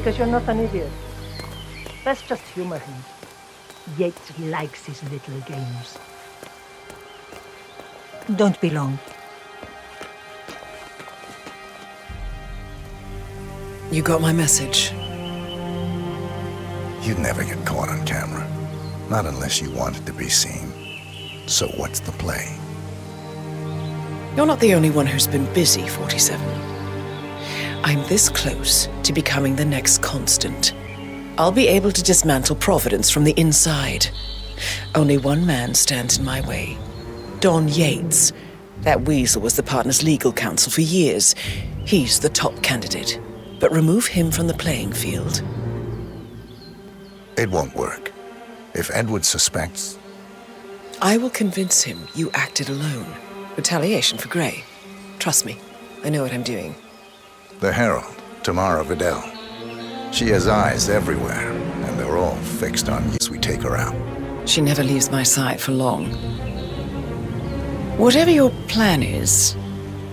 because you're not an idiot. Let's just humor him. Yates likes his little games. Don't be long. You got my message. You'd never get caught on camera. Not unless you wanted to be seen. So what's the play? You're not the only one who's been busy, 47. I'm this close to becoming the next constant. I'll be able to dismantle Providence from the inside. Only one man stands in my way. Don Yates. That weasel was the partner's legal counsel for years. He's the top candidate. But remove him from the playing field. It won't work. If Edward suspects... I will convince him you acted alone. Retaliation for Gray. Trust me, I know what I'm doing. The Herald, Tamara Vidal. She has eyes everywhere, and they're all fixed on you as we take her out. She never leaves my side for long. Whatever your plan is,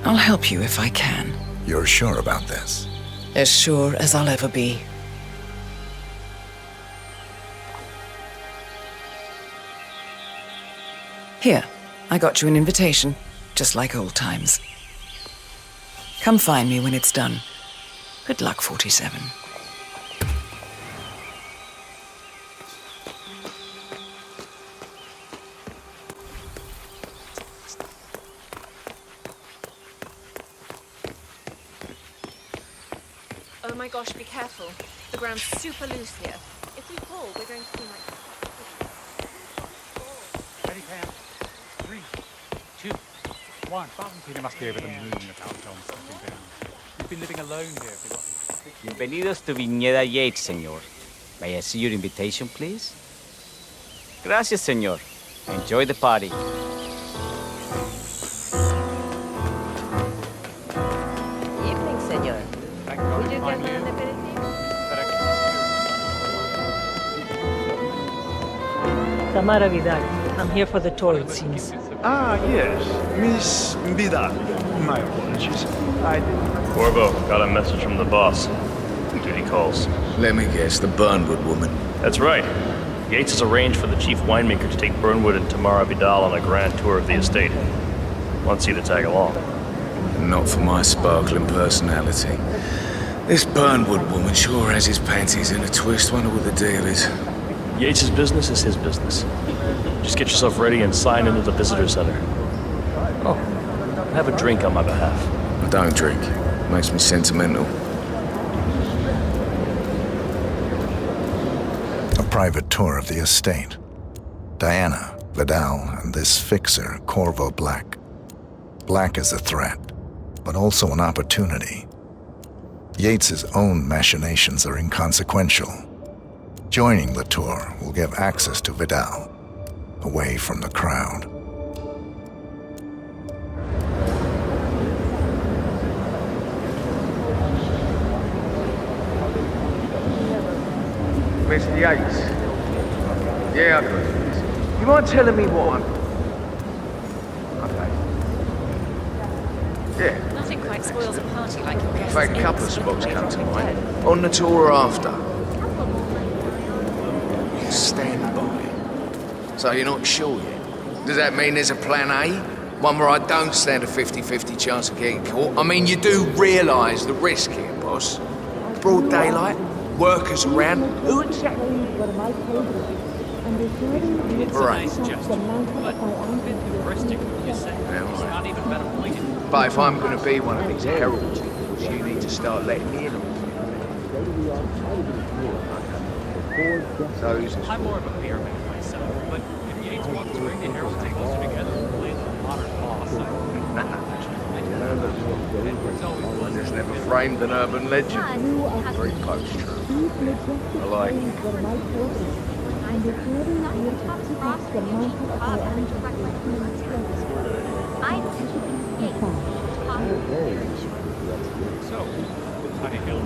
I'll help you if I can. You're sure about this? As sure as I'll ever be. Here, I got you an invitation, just like old times. Come find me when it's done. Good luck, 47. Oh my gosh, be careful. The ground's super loose here. If we pull, we're going to seem like... Ready, Pam? 3, 2, 1. Valentina must be over the moon about John stepping down. You've been living alone here for what? Bienvenidos to Viñeda Yates, señor. May I see your invitation, please? Gracias, señor. Enjoy the party. Evening, senor. Thank God Would you find get you. an aperitif? Tamara Vidal. I'm here for the tour, it seems. Ah, yes. Miss Vidal. My apologies. I didn't... Corvo, got a message from the boss. Duty calls. Let me guess, the Burnwood woman. That's right. Yates has arranged for the chief winemaker to take Burnwood and Tamara Vidal on a grand tour of the estate. Wants you to tag along. Not for my sparkling personality. This Burnwood woman sure has his panties in a twist. Wonder what the deal is. Yates' business is his business. Just get yourself ready and sign into the visitor center. Oh, have a drink on my behalf. I don't drink. Makes me sentimental. A private tour of the estate. Diana, Vidal, and this fixer, Corvo Black. Black is a threat, but also an opportunity. Yates's own machinations are inconsequential. Joining the tour will give access to Vidal, away from the crowd. Mr. Yates. Yeah, I got it. You mind telling me what I'm... Okay. Yeah. Nothing quite spoils a party like your In guests. fact, a couple of spots come to mind. On the tour or after. Stand by. So you're not sure yet? Does that mean there's a plan A? One where I don't stand a 50-50 chance of getting caught? I mean, you do realise the risk here, boss. Broad daylight, workers around. Who exactly? Right. But if I'm going to be one of these heralds, you need to start letting me in on it. So who's this? I'm more of a beer man myself, but if Yates wants to bring the Herald tables together and play the modern boss, Just never framed an urban legend. Very post-truth. I like it. so, Honey Hill.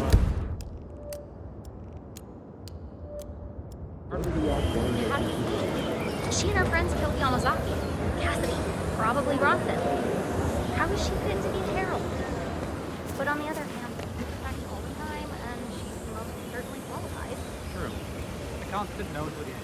She and her friends killed Yamazaki. Cassidy, probably Bronson. How does she fit to be Herald? But on the other hand, she's all the time, and she's the most constant known to the enemy.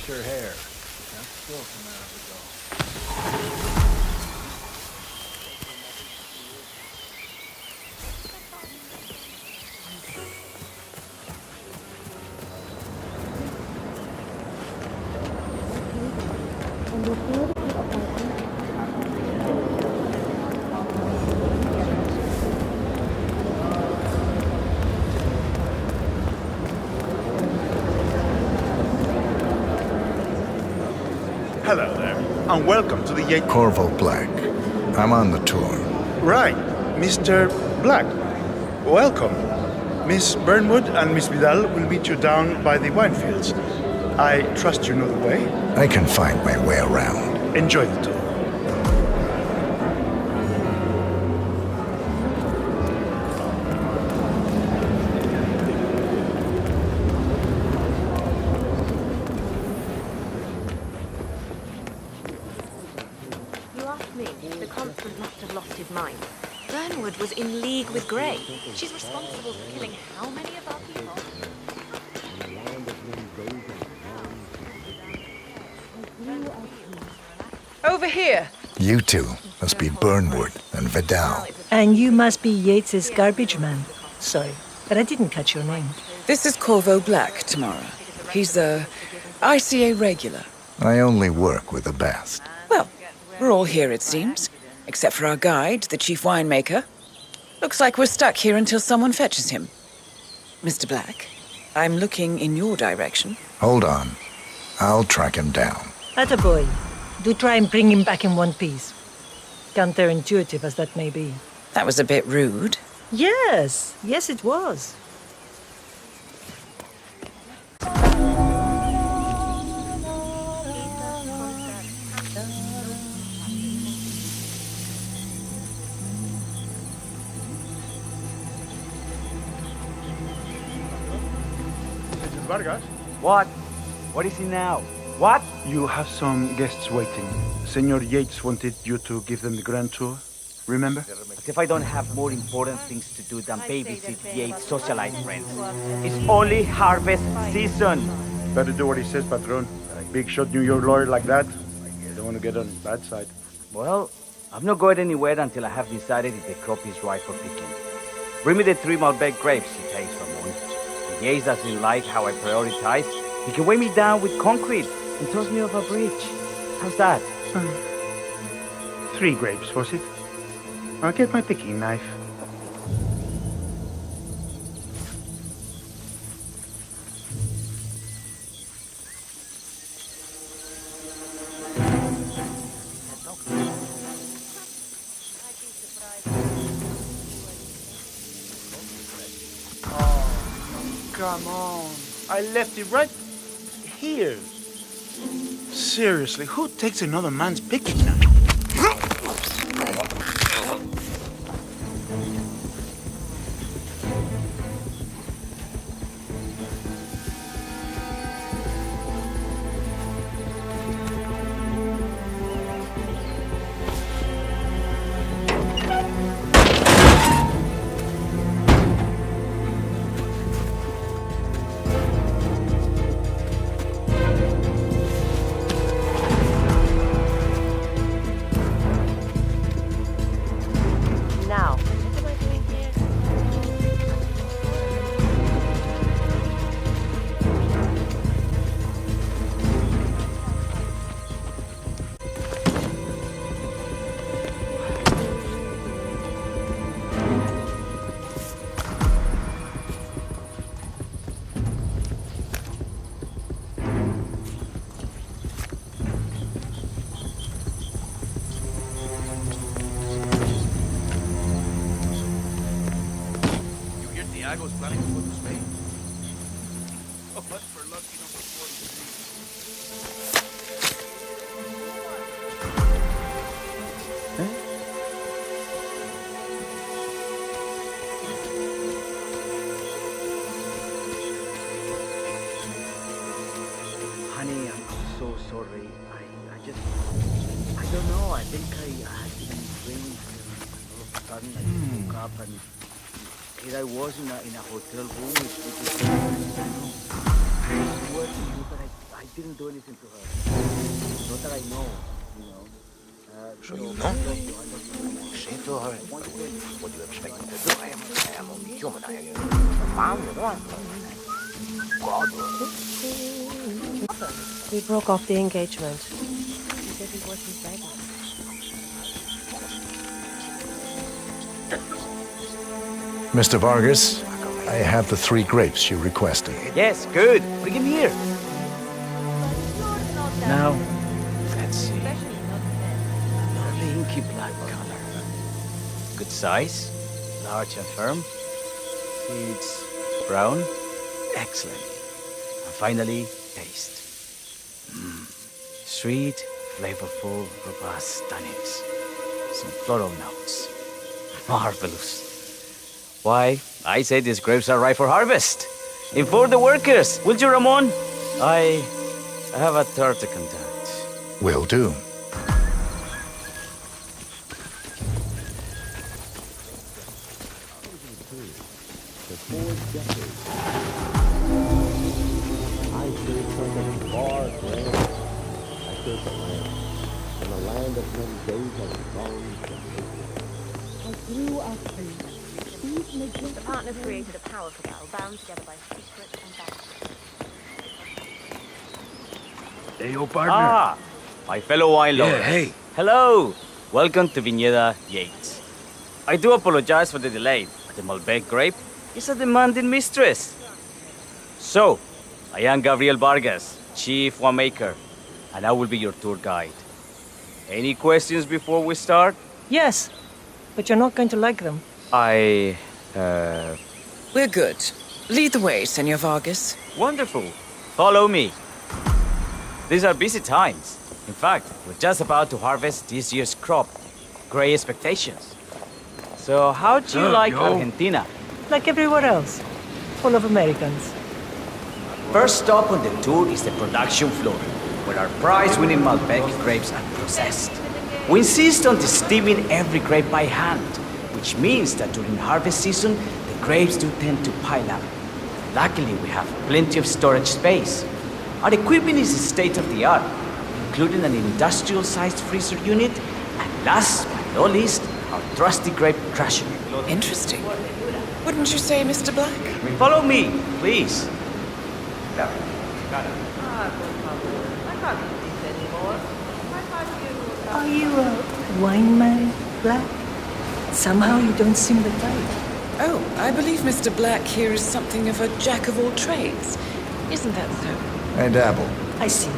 Her hair. That's still from hours ago. Hello there, and welcome to the Yates... Corvo Black. I'm on the tour. Right, Mr. Black. Welcome. Miss Burnwood and Miss Vidal will meet you down by the wine fields. I trust you know the way. I can find my way around. Enjoy the tour. You asked me. The constant must have lost his mind. Burnwood was in league with Grey. She's responsible for killing how many of our people? Over here. You two must be Burnwood and Vidal. And you must be Yates's garbage man. Sorry, but I didn't catch your name. This is Corvo Black, Tamara. He's a ICA regular. I only work with the best. Well, we're all here, it seems. Except for our guide, the chief winemaker. Looks like we're stuck here until someone fetches him. Mr. Black, I'm looking in your direction. Hold on. I'll track him down. Attaboy. Do try and bring him back in one piece. Counterintuitive as that may be. That was a bit rude. Yes, yes it was. Mrs. Vargas, What? What is it now? What? you have some guests waiting. Senor Yates wanted you to give them the grand tour. Remember? As if I don't have more important things to do than babysit Yates' socialite friends. It's only harvest season. Better do what he says, Patron. A big shot New York lawyer like that, you don't want to get on his bad side. Well, I'm not going anywhere until I have decided if the crop is right for picking. Bring me the 3 Malbec grapes, he takes Ramon. If Yates doesn't like how I prioritize, he can weigh me down with concrete and toss me off a bridge. How's that? 3 grapes, was it? I'll get my picking knife. Come on. I left it right here. Seriously, who takes another man's picking knife? was planning to put to Spain. So much for lucky number 43. Honey, I'm so sorry. I don't know. I think I had been dreaming. All of a sudden, I woke up and here I was in a hotel room with this I swear to you that I didn't do anything to her. Not that I know, you know. So you know? Shit, what do you expect me to do? I am only human. I am found God. We broke off the engagement. He said he wasn't begging. Mr. Vargas, I have the 3 grapes you requested. Yes, good. Bring him here. Now, let's see. Lovely inky black color. Good size, large and firm. Seeds brown. Excellent. And finally, taste. Sweet, flavorful, robust tannins. Some floral notes. Marvelous. Why, I say these grapes are ripe for harvest. Inform the workers, will you, Ramon? I have a third to conduct. Will do. The partners created a power cabal bound together by secret and background. Hey, yo, partner. My fellow wine lovers. Yeah, hey. Hello. Welcome to Viñeda Yates. I do apologize for the delay, but the Malbec grape is a demanding mistress. So, I am Gabriel Vargas, Chief Winemaker, and I will be your tour guide. Any questions before we start? Yes, but you're not going to like them. We're good. Lead the way, Senor Vargas. Wonderful. Follow me. These are busy times. In fact, we're just about to harvest this year's crop. Great expectations. So, how do you like Argentina? Like everywhere else. Full of Americans. First stop on the tour is the production floor, where our prize-winning Malbec grapes are processed. We insist on steaming every grape by hand, which means that during harvest season, the grapes do tend to pile up. Luckily, we have plenty of storage space. Our equipment is state-of-the-art, including an industrial-sized freezer unit, and last but not least, our trusty grape crusher. Interesting. Wouldn't you say, Mr. Black? Follow me, please. Are you a wine man, Black? Somehow you don't seem the type. Oh, I believe Mr. Black here is something of a jack of all trades. Isn't that so? I dabble. I see.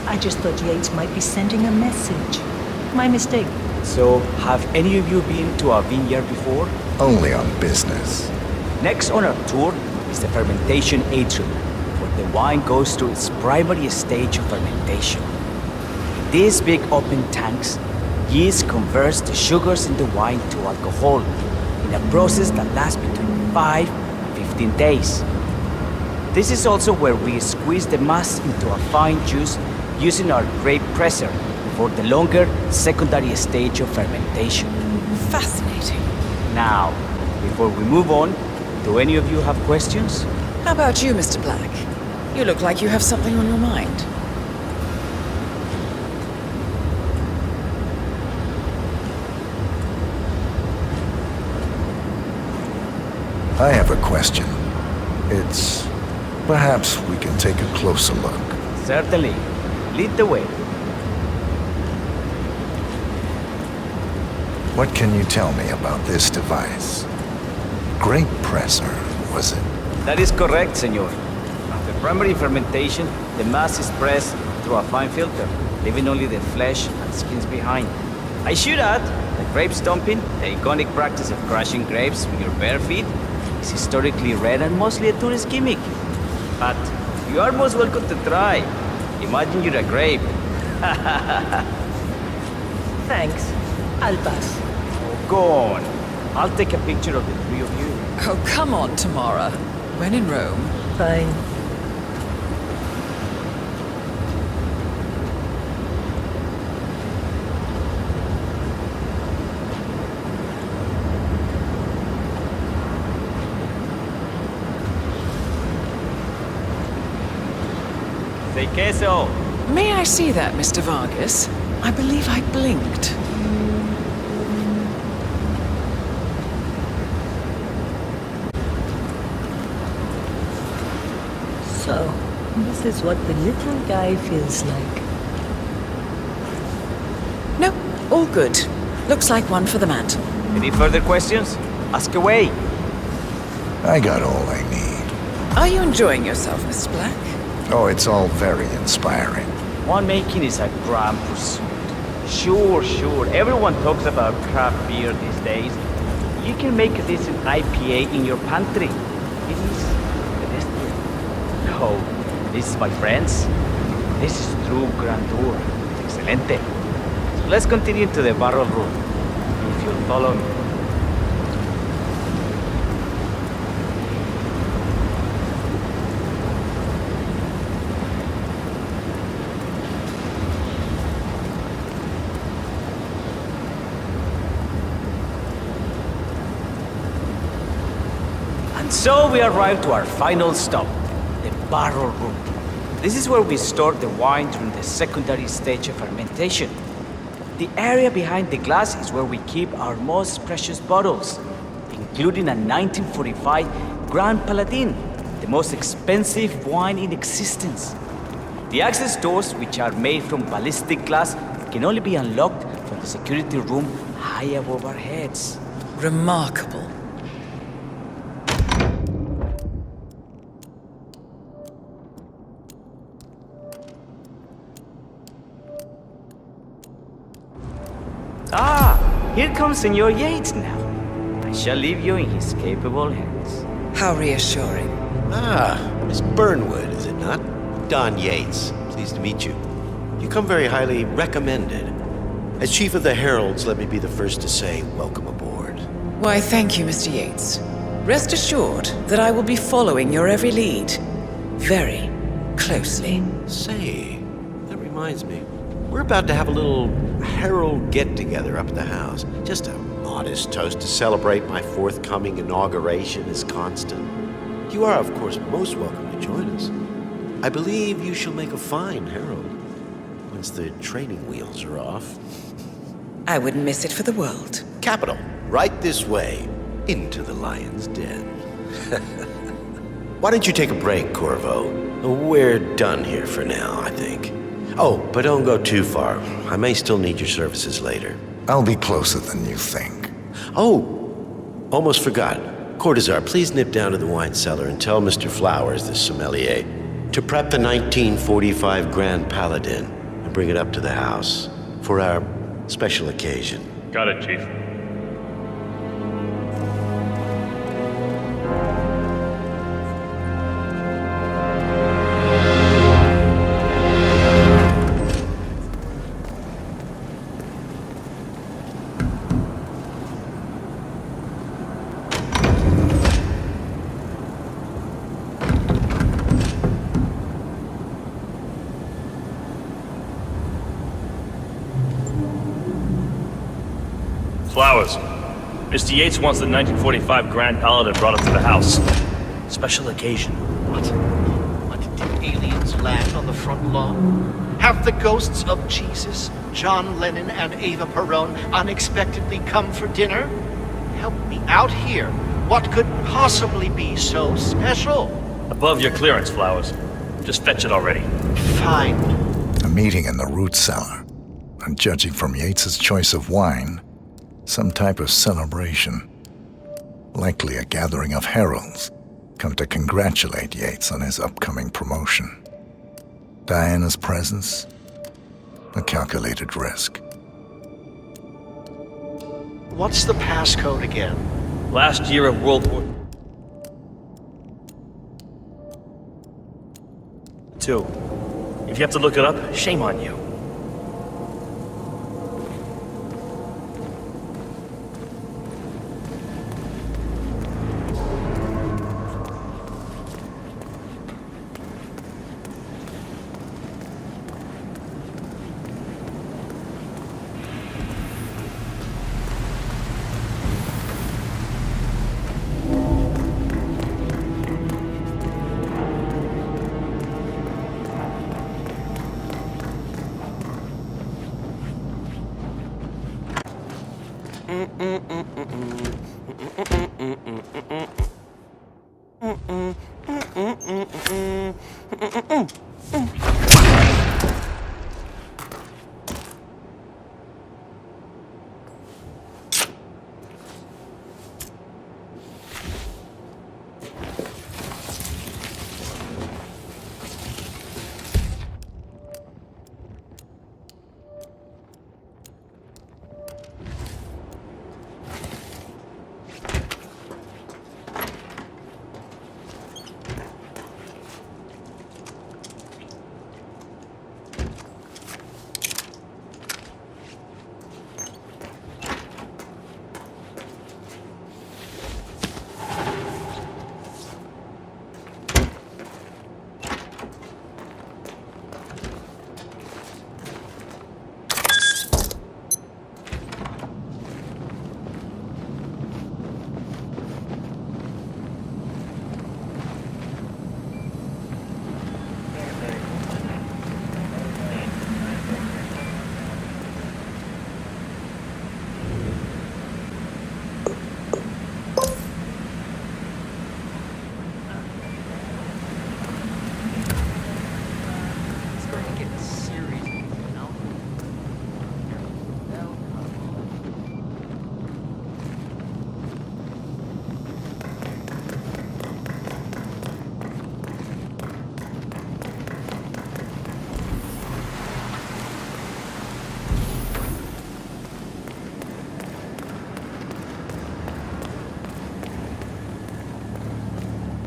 I just thought Yates might be sending a message. My mistake. So, have any of you been to a vineyard before? Only on business. Next on our tour is the fermentation atrium, where the wine goes through its primary stage of fermentation. In these big open tanks, yeast converts the sugars in the wine to alcohol in a process that lasts between 5 and 15 days. This is also where we squeeze the mass into a fine juice using our grape presser for the longer secondary stage of fermentation. Fascinating. Now, before we move on, do any of you have questions? How about you, Mr. Black? You look like you have something on your mind. I have a question. It's... perhaps we can take a closer look. Certainly. Lead the way. What can you tell me about this device? Grape presser, was it? That is correct, senor. After primary fermentation, the mass is pressed through a fine filter, leaving only the flesh and skins behind. I should add that grape stomping, the iconic practice of crushing grapes with your bare feet, is It's historically rare and mostly a tourist gimmick. But you are most welcome to try. Imagine you're a grape. Thanks. I'll pass. Go on. I'll take a picture of the three of you. Oh, come on, Tamara. When in Rome. Fine. Say queso. May I see that, Mr. Vargas? I believe I blinked. So, this is what the little guy feels like. No, all good. Looks like one for the mantle. Any further questions? Ask away. I got all I need. Are you enjoying yourself, Mr. Black? Oh, it's all very inspiring. Winemaking is a grand pursuit. Sure. Everyone talks about craft beer these days. You can make a decent IPA in your pantry. It is pedestrian. No, this, my friends, this is true grandeur. Excelente. So let's continue to the barrel room, if you'll follow me. And so we arrive to our final stop, the barrel room. This is where we store the wine during the secondary stage of fermentation. The area behind the glass is where we keep our most precious bottles, including a 1945 Grand Paladin, the most expensive wine in existence. The access doors, which are made from ballistic glass, can only be unlocked from the security room high above our heads. Remarkable. Ah, here comes Senor Yates now. I shall leave you in his capable hands. How reassuring. Ah, Miss Burnwood, is it not? Don Yates, pleased to meet you. You come very highly recommended. As Chief of the Heralds, let me be the first to say welcome aboard. Why, thank you, Mr. Yates. Rest assured that I will be following your every lead. Very closely. Say, that reminds me. We're about to have a little Herald get-together up at the house. Just a modest toast to celebrate my forthcoming inauguration as Constant. You are, of course, most welcome to join us. I believe you shall make a fine Herald, once the training wheels are off. I wouldn't miss it for the world. Capital. Right this way, into the lion's den. Why don't you take a break, Corvo? We're done here for now, I think. Oh, but don't go too far. I may still need your services later. I'll be closer than you think. Oh, almost forgot. Cortazar, please nip down to the wine cellar and tell Mr. Flowers, the sommelier, to prep the 1945 Grand Paladin and bring it up to the house for our special occasion. Got it, Chief. Flowers. Mr. Yates wants the 1945 Grand Paladin brought up to the house. Special occasion. What? Did aliens land on the front lawn? Have the ghosts of Jesus, John Lennon, and Eva Peron unexpectedly come for dinner? Help me out here. What could possibly be so special? Above your clearance, Flowers. Just fetch it already. Fine. A meeting in the root cellar. And judging from Yates's choice of wine, some type of celebration. Likely a gathering of heralds come to congratulate Yates on his upcoming promotion. Diana's presence, a calculated risk. What's the passcode again? Last year of World War... 2. If you have to look it up, shame on you.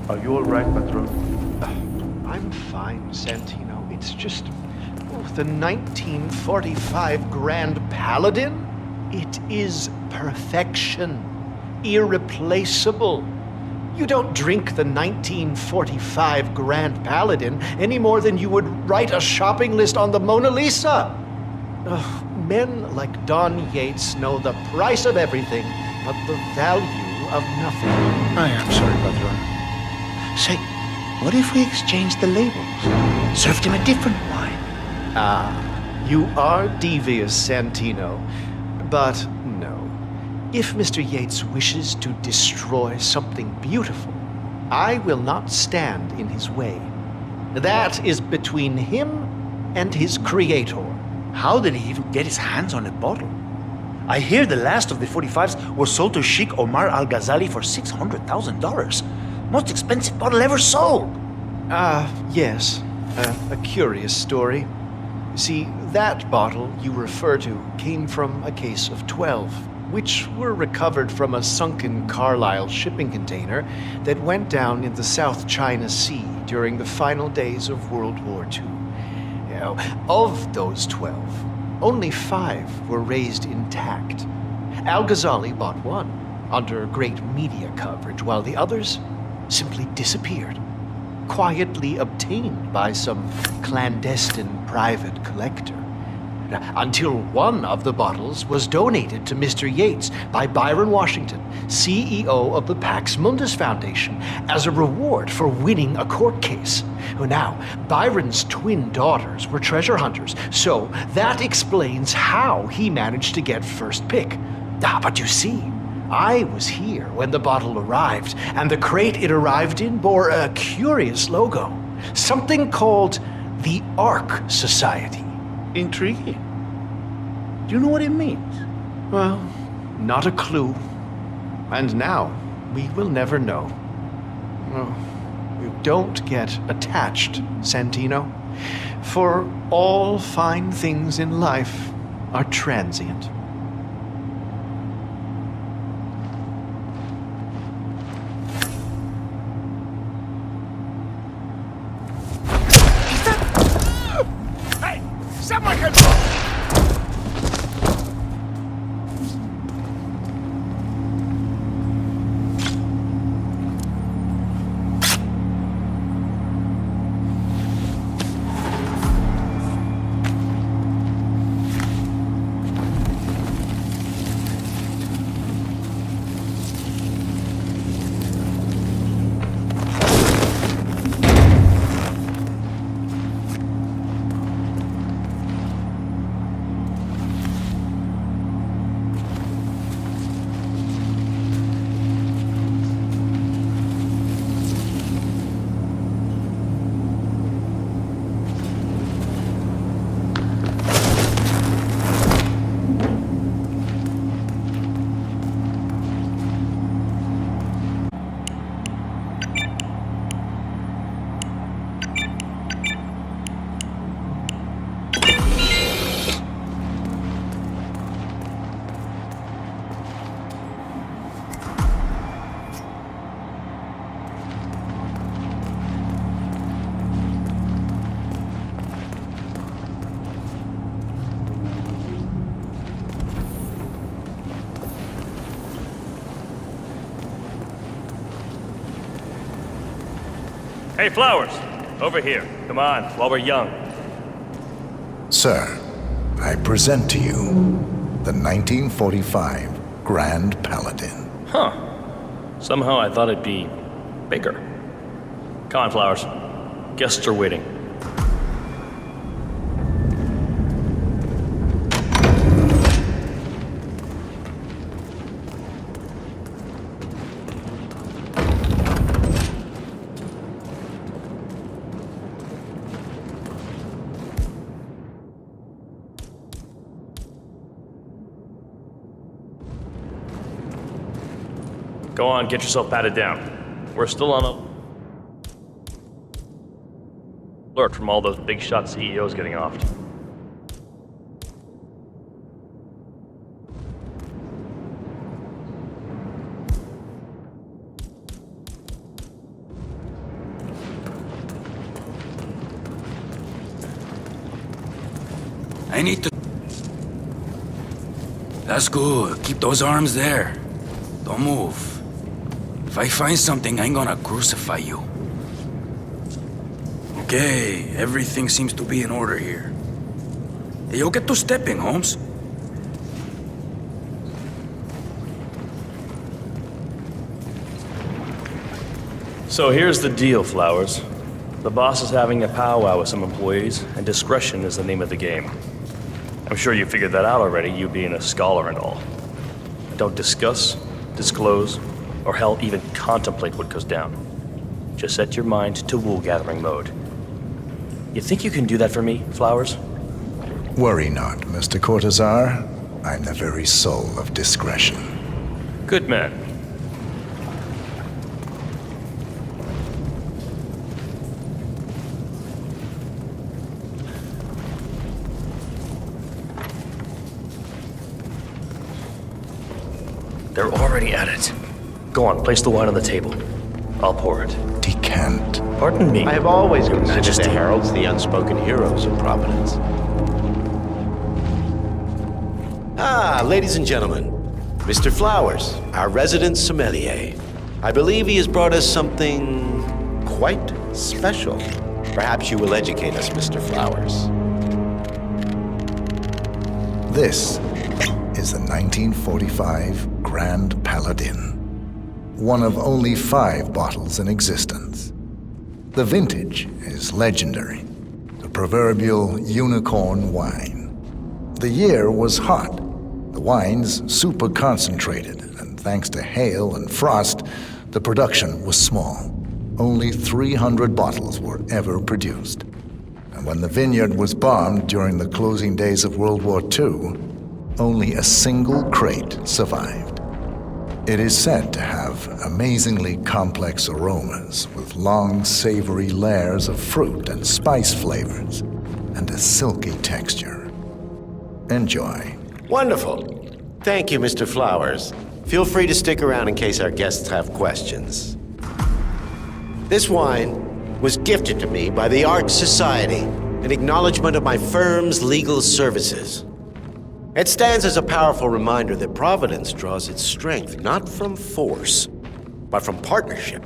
Are you all right, Patron? I'm fine, Santino. It's just... the 1945 Grand Paladin? It is perfection. Irreplaceable. You don't drink the 1945 Grand Paladin any more than you would write a shopping list on the Mona Lisa. Men like Don Yates know the price of everything, but the value of nothing. I am sorry, Patron. Say, what if we exchange the labels? Served him a different wine. Ah, you are devious, Santino. But no. If Mr. Yates wishes to destroy something beautiful, I will not stand in his way. That is between him and his creator. How did he even get his hands on a bottle? I hear the last of the 45s was sold to Sheikh Omar Al-Ghazali for $600,000. Most expensive bottle ever sold. Yes. A curious story. See, that bottle you refer to came from a case of 12, which were recovered from a sunken Carlisle shipping container that went down in the South China Sea during the final days of World War II. Of those 12, only 5 were raised intact. Al-Ghazali bought one under great media coverage, while the others simply disappeared, quietly obtained by some clandestine private collector. Until one of the bottles was donated to Mr. Yates by Byron Washington, CEO of the Pax Mundus Foundation, as a reward for winning a court case. Now, Byron's twin daughters were treasure hunters, so that explains how he managed to get first pick. But you see, I was here when the bottle arrived, and the crate it arrived in bore a curious logo. Something called the Ark Society. Intriguing. Do you know what it means? Well, not a clue. And now, we will never know. You don't get attached, Santino. For all fine things in life are transient. Hey, Flowers! Over here. Come on, while we're young. Sir, I present to you the 1945 Grand Paladin. Huh. Somehow I thought it'd be bigger. Come on, Flowers. Guests are waiting. Go on, get yourself patted down. We're still on alert from all those big shot CEOs getting offed. I need to... That's good. Keep those arms there. Don't move. If I find something, I'm gonna crucify you. Okay, everything seems to be in order here. Hey, you'll get to stepping, Holmes. So here's the deal, Flowers. The boss is having a powwow with some employees, and discretion is the name of the game. I'm sure you figured that out already, you being a scholar and all. Don't discuss, disclose, or hell, even contemplate what goes down. Just set your mind to wool-gathering mode. You think you can do that for me, Flowers? Worry not, Mr. Cortazar. I'm the very soul of discretion. Good man. They're already at it. Go on, place the wine on the table. I'll pour it. Decant. Pardon me. I have always Your considered Majesty. the heralds the unspoken heroes of Providence. Ah, ladies and gentlemen, Mr. Flowers, our resident sommelier. I believe he has brought us something quite special. Perhaps you will educate us, Mr. Flowers. This is the 1945 Grand Paladin. One of only 5 bottles in existence. The vintage is legendary, the proverbial unicorn wine. The year was hot, the wine's super concentrated, and thanks to hail and frost, the production was small. Only 300 bottles were ever produced. And when the vineyard was bombed during the closing days of World War II, only a single crate survived. It is said to have amazingly complex aromas with long, savory layers of fruit and spice flavors and a silky texture. Enjoy. Wonderful. Thank you, Mr. Flowers. Feel free to stick around in case our guests have questions. This wine was gifted to me by the Art Society in acknowledgement of my firm's legal services. It stands as a powerful reminder that Providence draws its strength not from force, but from partnership.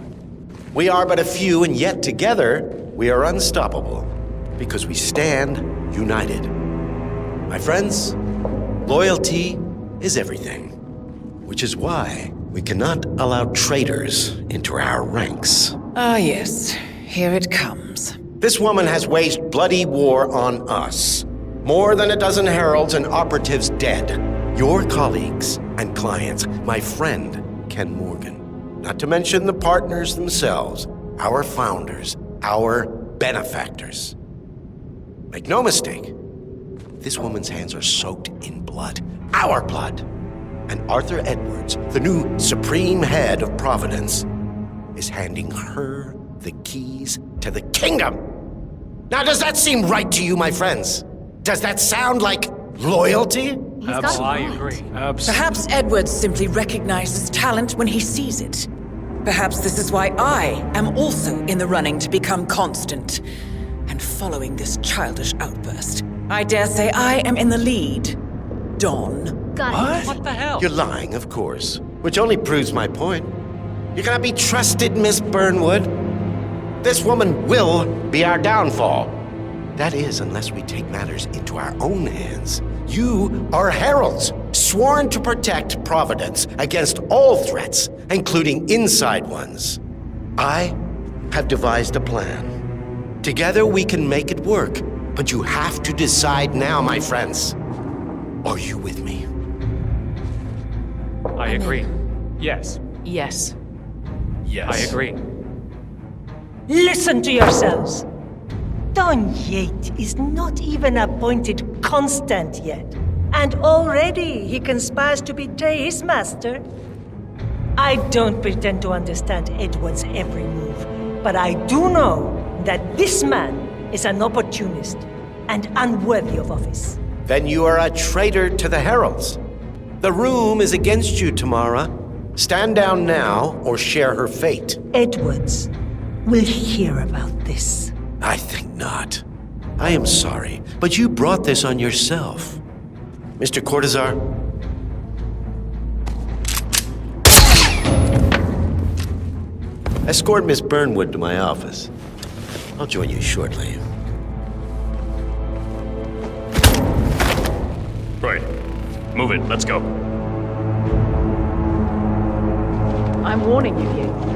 We are but a few, and yet together we are unstoppable because we stand united. My friends, loyalty is everything, which is why we cannot allow traitors into our ranks. Ah, yes. Here it comes. This woman has waged bloody war on us. More than a dozen heralds and operatives dead. Your colleagues and clients, my friend, Ken Morgan. Not to mention the partners themselves, our founders, our benefactors. Make no mistake, this woman's hands are soaked in blood. Our blood. And Arthur Edwards, the new supreme head of Providence, is handing her the keys to the kingdom. Now, does that seem right to you, my friends? Does that sound like loyalty? I agree. Perhaps Edwards simply recognizes talent when he sees it. Perhaps this is why I am also in the running to become constant. And following this childish outburst, I dare say I am in the lead. Dawn. Got it. What the hell? You're lying, of course, which only proves my point. You cannot be trusted, Miss Burnwood. This woman will be our downfall. That is, unless we take matters into our own hands. You are heralds, sworn to protect Providence against all threats, including inside ones. I have devised a plan. Together we can make it work, but you have to decide now, my friends. Are you with me? I agree. Yes. Yes. Yes. I agree. Listen to yourselves. Don Yates is not even appointed constant yet, and already he conspires to betray his master. I don't pretend to understand Edward's every move, but I do know that this man is an opportunist and unworthy of office. Then you are a traitor to the heralds. The room is against you, Tamara. Stand down now or share her fate. Edwards will hear about this. I think not. I am sorry, but you brought this on yourself. Mr. Cortazar? Escort Miss Burnwood to my office. I'll join you shortly. Right. Move it. Let's go. I'm warning you, Yates.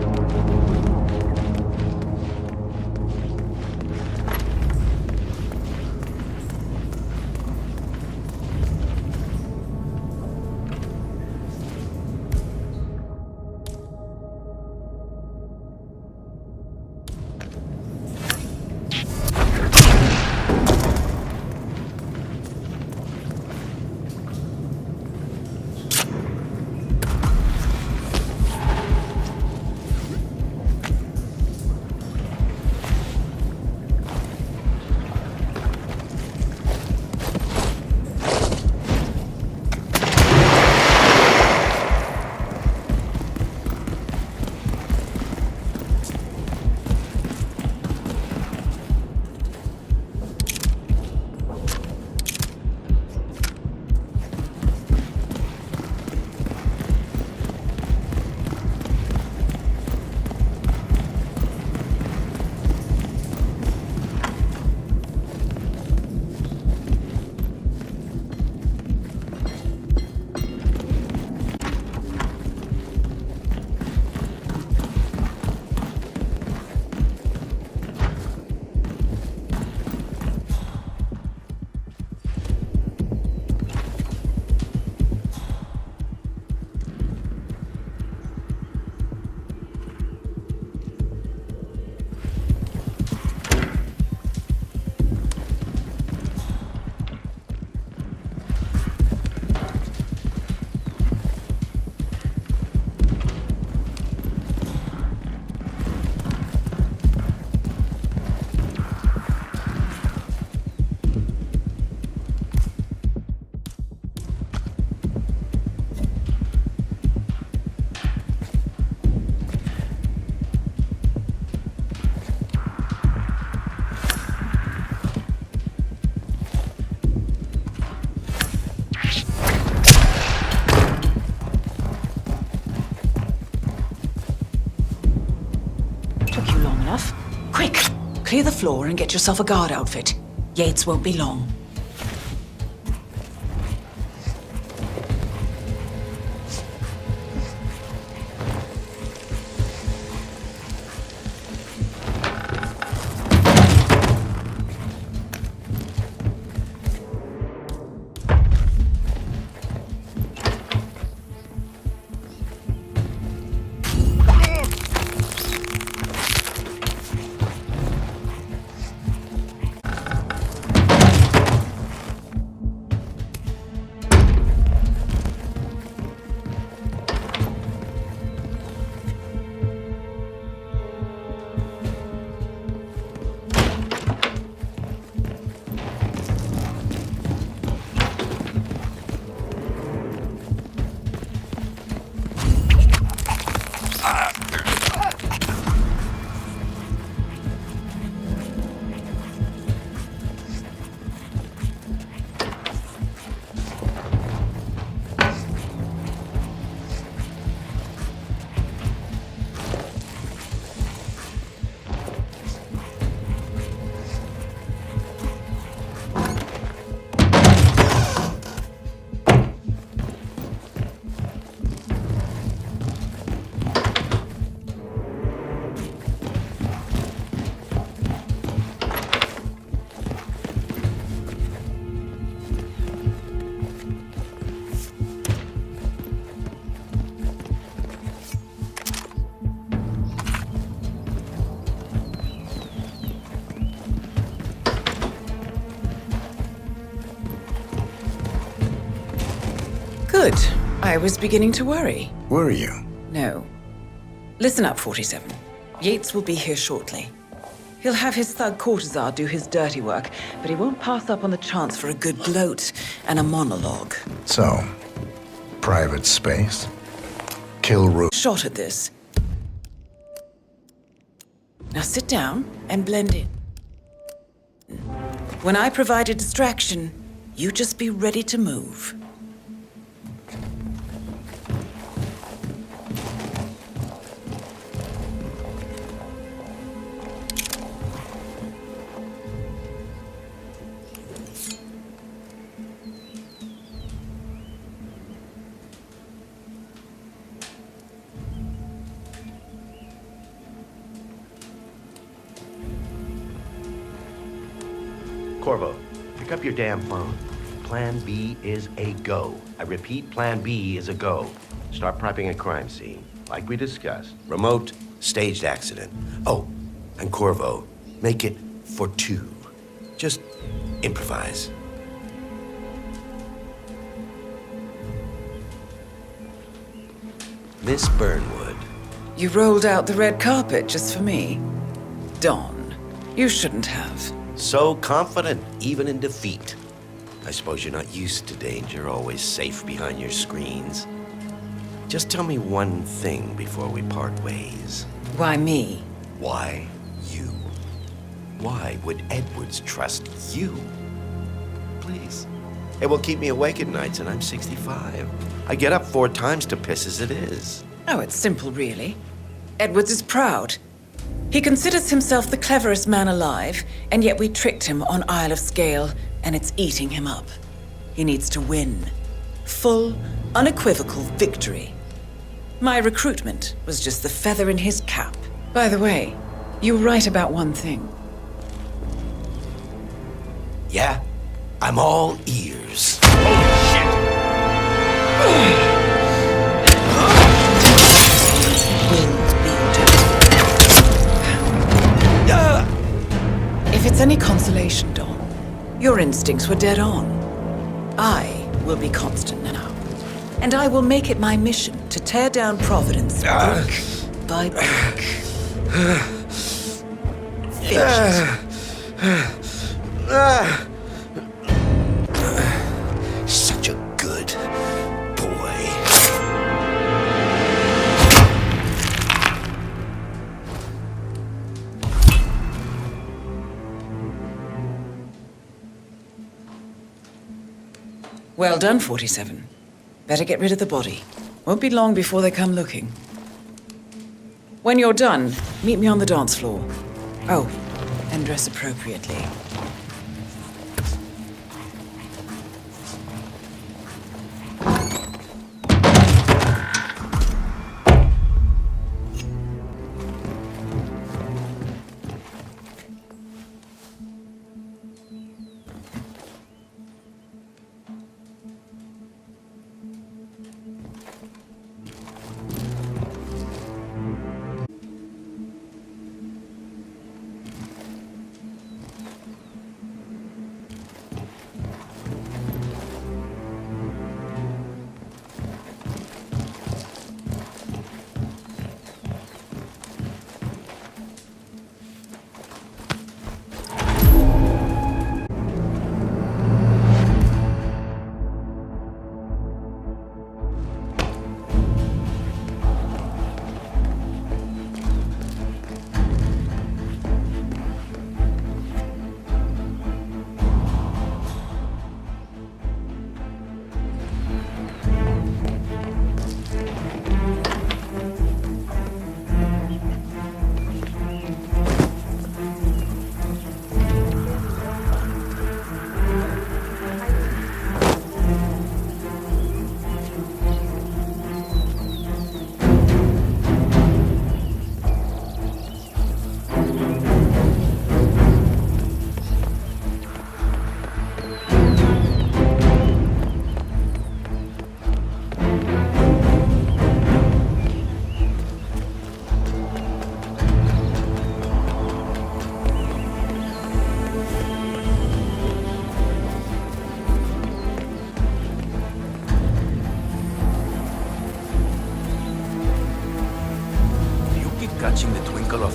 Quick! Clear the floor and get yourself a guard outfit. Yates won't be long. Good. I was beginning to worry. Were you? No. Listen up, 47. Yates will be here shortly. He'll have his thug courtesan do his dirty work, but he won't pass up on the chance for a good gloat and a monologue. So, private space? Kill room. Shot at this. Now sit down and blend in. When I provide a distraction, you just be ready to move. Corvo, pick up your damn phone. Plan B is a go. I repeat, Plan B is a go. Start prepping a crime scene, like we discussed. Remote, staged accident. Oh, and Corvo, make it for 2. Just improvise. Miss Burnwood. You rolled out the red carpet just for me. Don, you shouldn't have. So confident, even in defeat. I suppose you're not used to danger, always safe behind your screens. Just tell me one thing before we part ways. Why me? Why you? Why would Edwards trust you? Please. It will keep me awake at nights, and I'm 65. I get up 4 times to piss as it is. Oh, it's simple, really. Edwards is proud. He considers himself the cleverest man alive, and yet we tricked him on Isle of Scale, and it's eating him up. He needs to win. Full, unequivocal victory. My recruitment was just the feather in his cap. By the way, you were right about one thing. Yeah? I'm all ears. If it's any consolation, Don, your instincts were dead on. I will be constant now. And I will make it my mission to tear down Providence brick by brick. Finish it. Such a good boy. Well done, 47. Better get rid of the body. Won't be long before they come looking. When you're done, meet me on the dance floor. Oh, and dress appropriately.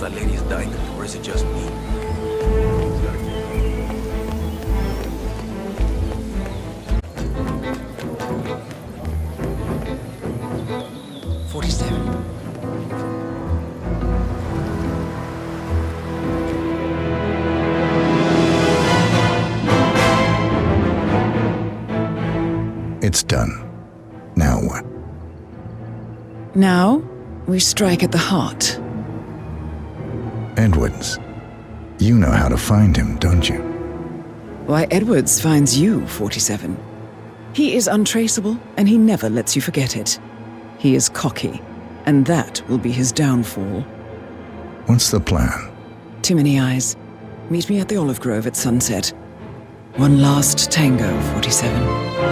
that lady is dying, or is it just me? 47. It's done. Now what? Now, we strike at the heart. Edwards. You know how to find him, don't you? Why, Edwards finds you, 47. He is untraceable, and he never lets you forget it. He is cocky, and that will be his downfall. What's the plan? Too many eyes. Meet me at the olive grove at sunset. One last tango, 47.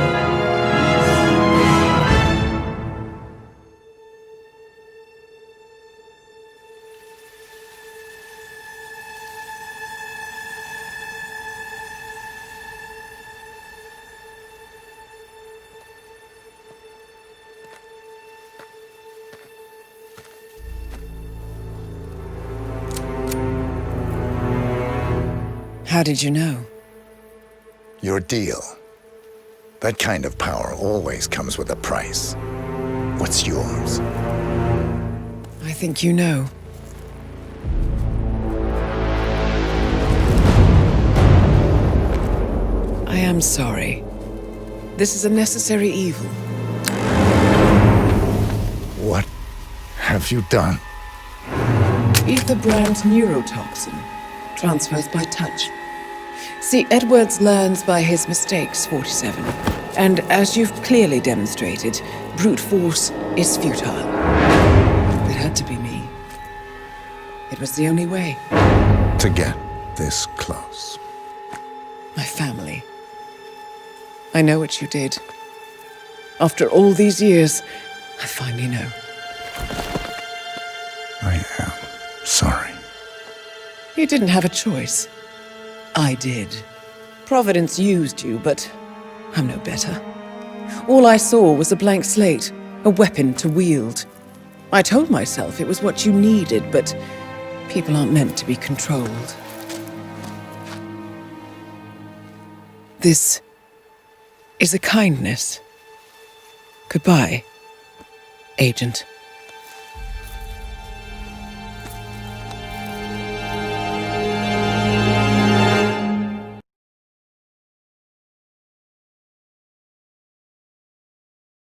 How did you know? Your deal. That kind of power always comes with a price. What's yours? I think you know. I am sorry. This is a necessary evil. What have you done? Ether brand neurotoxin transfers by touch. See, Edwards learns by his mistakes, 47. And as you've clearly demonstrated, brute force is futile. It had to be me. It was the only way. To get this close. My family. I know what you did. After all these years, I finally know. I am sorry. You didn't have a choice. I did. Providence used you, but I'm no better. All I saw was a blank slate, a weapon to wield. I told myself it was what you needed, but people aren't meant to be controlled. This is a kindness. Goodbye, Agent.